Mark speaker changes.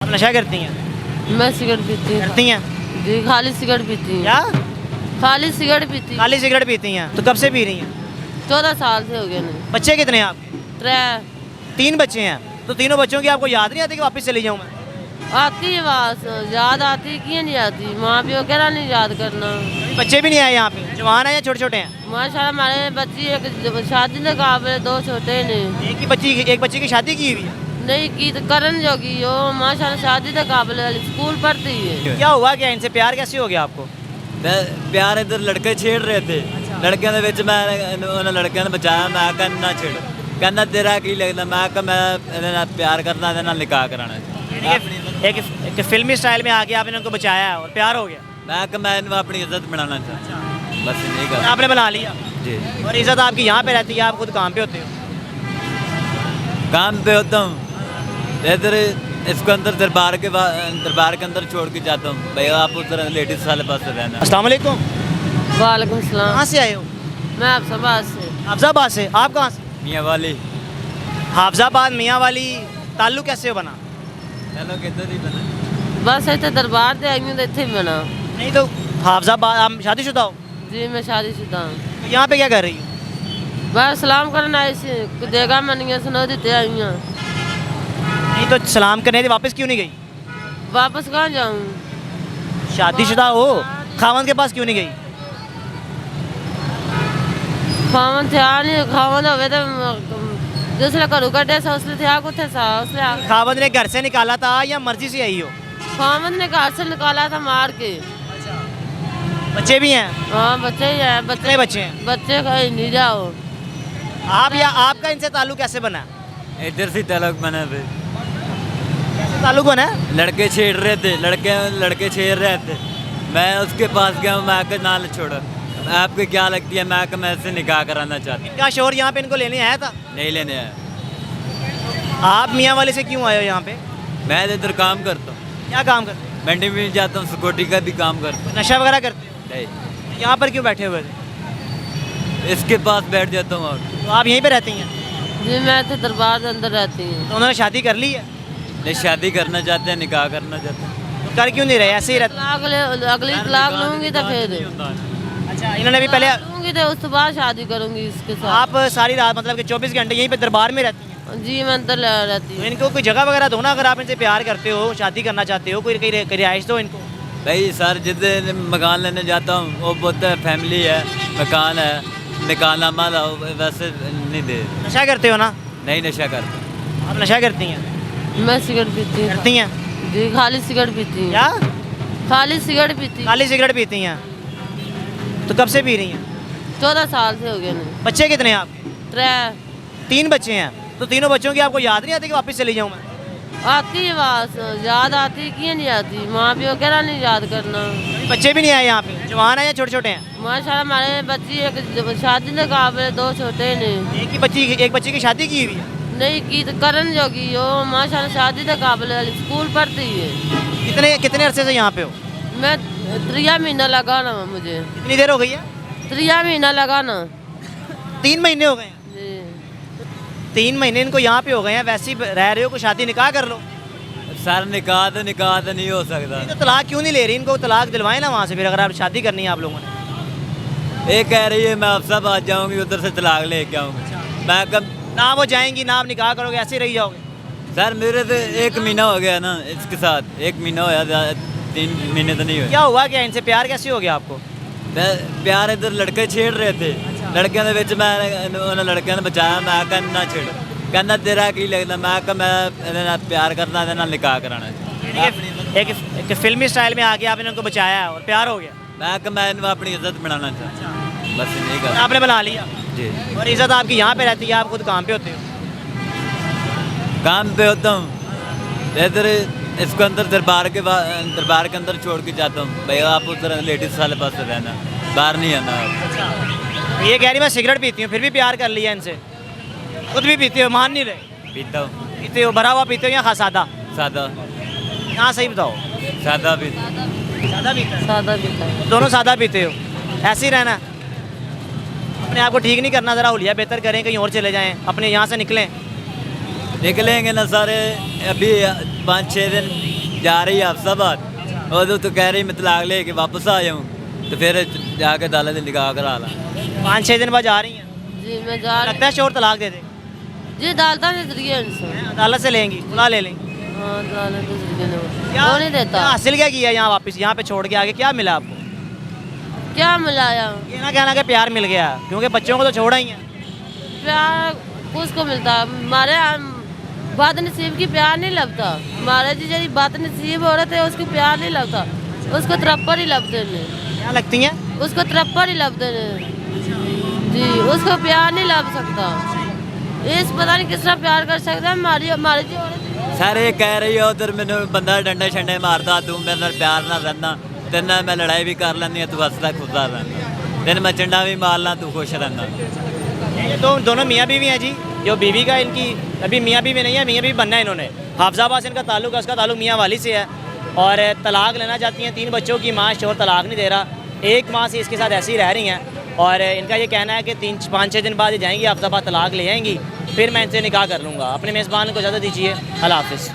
Speaker 1: आप नशा करती हैं?
Speaker 2: मैं सिगरेट पीती हूँ।
Speaker 1: करती हैं?
Speaker 2: जी खाली सिगरेट पीती हूँ।
Speaker 1: क्या?
Speaker 2: खाली सिगरेट पीती हूँ।
Speaker 1: खाली सिगरेट पीती हैं? तो कब से पी रही हैं?
Speaker 2: 14 साल से हो गए नहीं।
Speaker 1: बच्चे कितने हैं आपके?
Speaker 2: 3
Speaker 1: 3 बच्चे हैं। तो तीनों बच्चों की आपको याद नहीं आती कि वापस चली जाऊँ मैं?
Speaker 2: आती है बात, याद आती क्यों नहीं आती, माँ प्यो कह रहा नहीं याद करना।
Speaker 1: बच्चे भी नहीं आए यहाँ पे? जवान हैं या छोटे छोटे हैं?
Speaker 2: माशाल्लाह हमारे बच्ची एक शादी के काबिल, 2 छोटे ने।
Speaker 1: एक बच्ची की शादी की हुई है?
Speaker 2: नहीं की तो करण जोगी हो, माशाल्लाह शादी के काबिल स्कूल पढ़ती है।
Speaker 1: क्या हुआ, क्या इनसे प्यार कैसे हो गया आपको?
Speaker 3: प्यार इधर लड़के छेड़ रहे थे, लड़कियों के विच मैं उन्हें लड़कियों ने बचाया। मैं कहा ना छेड़, कहना तेरा की लगता। मैं कहा मैं प्यार करना, इहदे नाल निकाह कराना।
Speaker 1: एक फिल्मी स्टाइल में आके आपने उनको बचाया और प्यार हो गया?
Speaker 3: मैं कहा मैं इन्हें अपनी इज्जत बनाना चाहता, बस नहीं
Speaker 1: और
Speaker 3: कर।
Speaker 1: आपने बना लिया?
Speaker 3: जी।
Speaker 1: और इज्जत आपकी यहाँ पे रहती है, आप खुद काम पे होते हो?
Speaker 3: काम पे होता हूँ इधर, इसको अंदर दरबार के अंदर छोड़ के जाता हूँ। भैया आप उधर लेडीज वाले पास रहना।
Speaker 1: अस्सलाम वालेकुम।
Speaker 2: वालेकुम सलाम।
Speaker 1: कहाँ से आए हो?
Speaker 2: मैं हाफसाबाद से।
Speaker 1: हाफजाबाद से? आप कहाँ से?
Speaker 3: मियाँ वाली।
Speaker 1: हाफजाबाद मियाँ वाली, ताल्लुक कैसे बना?
Speaker 3: चलो किधर ही बना।
Speaker 2: बस इतने दरबार से आई हूँ तो इतने बना।
Speaker 1: नहीं तो हाफजाबाद आप शादीशुदा हो?
Speaker 2: जी मैं शादीशुदा हूँ।
Speaker 1: तो यहाँ पे क्या कर रही हो?
Speaker 2: बस सलाम करना ऐसे देगा मनिया सुनो देते आई हूँ।
Speaker 1: नहीं तो सलाम करने थे, वापस क्यों नहीं गई?
Speaker 2: वापस कहाँ जाऊँ?
Speaker 1: शादीशुदा हो, खावन के पास क्यों नहीं गई?
Speaker 2: खावन थे नहीं, खावन होवे तो जिसले घरों कटे सा उसले थे कुछ सा उसले।
Speaker 1: खावन ने घर से निकाला था या मर्जी से आई हो?
Speaker 2: खावन ने घर से निकाला था मार के।
Speaker 1: बच्चे भी हैं?
Speaker 2: हाँ बच्चे ही हैं।
Speaker 1: कितने बच्चे हैं?
Speaker 2: बच्चे कहीं नहीं जाओ।
Speaker 1: आप या आपका इनसे ताल्लुक कैसे बना?
Speaker 3: इधर से तलाक बना थे,
Speaker 1: कैसे ताल्लुक बना?
Speaker 3: लड़के छेड़ रहे थे, लड़के छेड़ रहे थे। मैं उसके पास गया, मैं आकर ना छोड़ा। आपको क्या लगती है? मैं इससे निकाह कराना चाहती।
Speaker 1: इनका शोर यहाँ पे इनको लेने आया था?
Speaker 3: नहीं लेने आया।
Speaker 1: आप मियाँ वाले से क्यों आए हो यहाँ पे?
Speaker 3: मैं इधर काम करता हूँ,
Speaker 1: क्या काम करते हो?
Speaker 3: मंडी में जाता हूँ, सिक्योरिटी का भी काम करता
Speaker 1: नशा वगैरह करते हो?
Speaker 3: हूँ। नहीं,
Speaker 1: यहाँ पर क्यों बैठे हुए थे?
Speaker 3: इसके पास बैठ जाता हूँ। और
Speaker 1: तो आप यहीं पे रहती हैं?
Speaker 2: जी मैं तो दरबार के अंदर रहती हूँ।
Speaker 1: तो उन्होंने शादी कर ली है?
Speaker 3: नहीं, शादी करना चाहते हैं, निकाह करना चाहते हैं।
Speaker 1: तो कर क्यों नहीं रहे, ऐसे ही रहते?
Speaker 2: अगली तलाक लूंगी तो फिर
Speaker 1: अच्छा, इन्होंने भी पहले।
Speaker 2: लूंगी तो उसके बाद शादी करूंगी इसके साथ।
Speaker 1: आप सारी रात मतलब कि 24 घंटे यहीं पे दरबार में रहती हैं?
Speaker 2: जी मैं अंदर रहती
Speaker 1: तो
Speaker 2: हूँ।
Speaker 1: इनको कोई जगह वगैरह दो ना, अगर आप इनसे प्यार करते हो, शादी करना चाहते हो, कोई रिहाइश दो इनको।
Speaker 3: भाई सर जितने मकान लेने जाता हूँ वो बोलता है फैमिली है, मकान है, निकाहनामा लाओ, वैसे नहीं दे।
Speaker 1: नशा करते हो ना?
Speaker 3: नहीं नशा करता।
Speaker 1: आप नशा करती हैं?
Speaker 2: मैं सिगरेट पीती हूँ।
Speaker 1: करती हैं?
Speaker 2: जी खाली सिगरेट पीती हूँ।
Speaker 1: क्या?
Speaker 2: खाली सिगरेट पीती हूँ।
Speaker 1: खाली सिगरेट पीती हैं? तो कब से पी रही हैं?
Speaker 2: 14 साल से हो गए नहीं।
Speaker 1: बच्चे कितने हैं आपके?
Speaker 2: 3
Speaker 1: 3 बच्चे हैं। तो तीनों बच्चों की आपको याद नहीं आती कि वापस चली जाऊँ मैं?
Speaker 2: आती है बात, याद आती क्यों नहीं आती, माँ प्यो कह रहा नहीं याद करना।
Speaker 1: बच्चे भी नहीं आए यहाँ पे? जवान हैं या छोटे छोटे हैं?
Speaker 2: माशाल्लाह हमारे बच्ची एक शादी के काबिल, 2 छोटे ने।
Speaker 1: एक बच्ची की शादी की हुई है?
Speaker 2: नहीं की तो करण जोगी हो, माशाल्लाह शादी के काबिल स्कूल पढ़ती है।
Speaker 1: कितने अरसे से यहाँ पे हो?
Speaker 2: मैं 3 महीना लगा ना मुझे।
Speaker 1: कितनी देर हो गई है?
Speaker 2: 3 महीना लगा ना।
Speaker 1: 3 महीने हो गए हैं?
Speaker 2: जी
Speaker 1: 3 महीने इनको यहाँ पे हो गए हैं, वैसे ही रह रहे हो, कोई शादी निकाह कर लो।
Speaker 3: सर निकाह तो नहीं हो सकता।
Speaker 1: नहीं तो तलाक क्यों नहीं ले रही? इनको तलाक दिलवाए ना वहाँ से, फिर अगर आप शादी करनी है आप लोगों ने।
Speaker 3: ये कह रही है मैं अब सब आ जाऊँगी, उधर से तलाक लेके आऊँगी। मैं कब
Speaker 1: ना वो जाएंगी ना आप निकाह करोगे, ऐसे ही रही जाओगे।
Speaker 3: सर मेरे तो 1 महीना हो गया ना इसके साथ, 1 महीना हो गया, 3 महीने तो नहीं हुए।
Speaker 1: क्या हुआ, क्या इनसे प्यार कैसे हो गया आपको?
Speaker 3: प्यार इधर लड़के छेड़ रहे थे, लड़कियों के विच मैं उन्हें लड़कियों ने बचाया। मैं कहा ना छेड़, कहना तेरा की लगता। मैं कहा मैं प्यार करना, इहदे नाल निकाह कराना।
Speaker 1: एक फिल्मी स्टाइल में आके आपने उनको बचाया और प्यार हो गया?
Speaker 3: मैं कहा मैं इन्हें अपनी इज्जत बनाना चाहता, बस नहीं कर।
Speaker 1: आपने बना लिया?
Speaker 3: जी।
Speaker 1: और इज्जत आपकी यहाँ पे रहती है, आप खुद काम पे होते हो?
Speaker 3: काम पे होता हूँ इधर, इसको अंदर दरबार के अंदर छोड़ के जाता हूँ। भैया आप उधर लेडीज वाले पास रहना, बाहर नहीं आना।
Speaker 1: ये कह रही मैं सिगरेट पीती हूँ, फिर भी प्यार कर लिया इनसे। खुद भी पीते हो, मान नहीं रहे?
Speaker 3: पीता हूँ।
Speaker 1: पीते हो, भरा हुआ पीते हो या सादा?
Speaker 3: सादा।
Speaker 1: हाँ सही बताओ।
Speaker 3: सादा भी।
Speaker 1: सादा पीता है?
Speaker 2: सादा पीता है।
Speaker 1: दोनों सादा पीते हो? ऐसे ही रहना, अपने आप को ठीक नहीं करना, ज़रा हुलिया बेहतर करें, कहीं और चले जाएं, अपने यहाँ से निकलें।
Speaker 3: निकलेंगे ना सारे, अभी 5-6 दिन जा रही है हफ्ताबाद, उदो तो कह रही मैं तलाक लेके वापस आ जाऊँ, तो फिर जाके अदालत से निकाह करा ला।
Speaker 1: 5-6 दिन बाद जा रही हैं,
Speaker 2: जी मैं जा
Speaker 1: लगता है शोहर तलाक दे दे?
Speaker 2: जी अदालत के जरिए इनसे।
Speaker 1: अदालत से लेंगी, बुला ले लेंगी।
Speaker 2: हाँ अदालत के जरिए
Speaker 1: क्या
Speaker 2: वो नहीं देता।
Speaker 1: क्या हासिल क्या किया यहाँ वापस, यहाँ पे छोड़ के आगे क्या मिला आपको?
Speaker 2: क्या मिलाया?
Speaker 1: ये ना कहना कि प्यार मिल गया, क्योंकि बच्चों को तो छोड़ा ही है।
Speaker 2: प्यार उसको मिलता है, हमारे बात नसीब की प्यार नहीं लगता। हमारे जी जी बात नसीब औरत है उसको प्यार नहीं लगता, उसको तरप्पर ही लगते ने।
Speaker 1: क्या लगती हैं?
Speaker 2: उसको तरप्पर ही लगते ने जी, उसको प्यार नहीं लग सकता। इस पता नहीं किस तरह प्यार कर सकता है। हमारी हमारी जी औरत
Speaker 3: सारे कह रही हो उधर मैंने बंदा डंडे शंडे मारता, तू मेरे नाल प्यार ना रहना, तेरे नाल मैं लड़ाई भी कर लैनी, तू हंसदा खुदा रहना, तेन मैं चंडा भी मार ला, तू खुश रहना।
Speaker 1: ये तो दोनों मियाँ बीवी हैं जी। जो बीवी का इनकी अभी मियाँ बीवी नहीं है, मियाँ बीवी बनना है इन्होंने। हाफजाबाद से इनका ताल्लुक है, उसका ताल्लुक मियाँ वाली से है और तलाक लेना चाहती हैं। 3 बच्चों की माँ, शोहर तलाक नहीं दे रहा, 1 माह से इसके साथ ऐसे ही रह रही हैं और इनका ये कहना है कि 5-6 दिन बाद ये जाएंगी हाफजाबाद, तलाक ले आएंगी, फिर मैं इनसे निकाह कर लूँगा। अपने मेज़बान को इजाज़त दीजिए, अल्लाह हाफ़िज़।